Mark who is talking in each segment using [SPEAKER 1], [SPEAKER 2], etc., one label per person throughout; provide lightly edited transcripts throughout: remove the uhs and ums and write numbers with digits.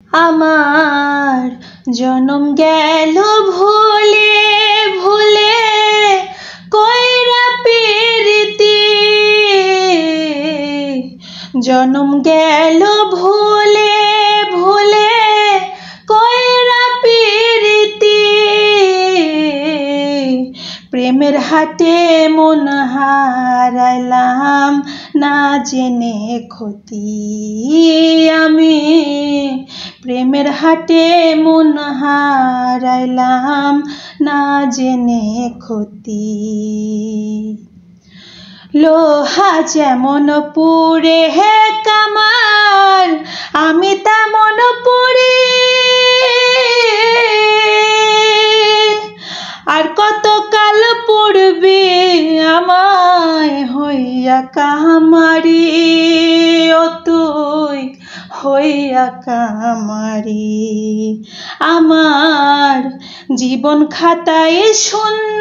[SPEAKER 1] আমার জনম গেল ভুলে ভুলে কইরা পিরিতি, জনম গেল ভুলে ভুলে কইরা পিরিতি, প্রেমের হাটে মন হারাইলাম না জেনে ক্ষতি আমি, প্রেমের হাটে মন হারাইলাম না জেনে ক্ষতি। লোহা যেমন পুড়ে হে কামার, আমি তেমন পুড়ি, আর কত কাল পুড়বি আমায় হইয়া কামারি, ও তুই হইয়া কামারি। আমার জীবন খাতায় শূন্য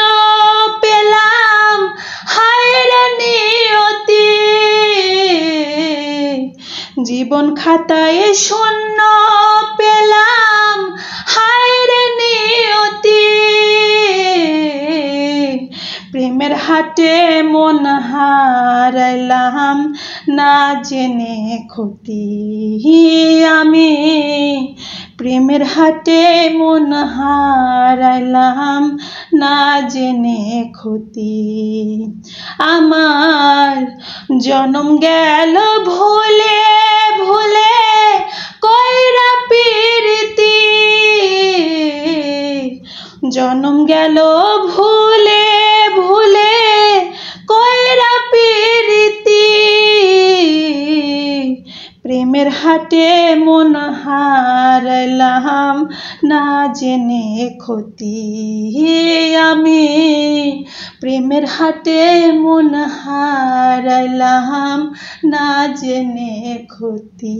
[SPEAKER 1] পেলাম হায়রে নিয়তি, জীবন খাতায় শূন্য পেলাম হায়রে নিয়তি, প্রেমের হাটে মন হারাইলাম না জেনে ক্ষতি আমি, প্রেমের হাটে মন হারাইলাম না জেনে ক্ষতি। আমার জনম গেল ভুলে ভুলে কইরা পিরিতি, জনম গেল ভুলে ভুলে কইরা পিরিতি, প্রেমের হাটে মন হারাইলাম না জেনে ক্ষতি আমি, প্রেমের হাটে মন হারাইলাম না জেনে ক্ষতি।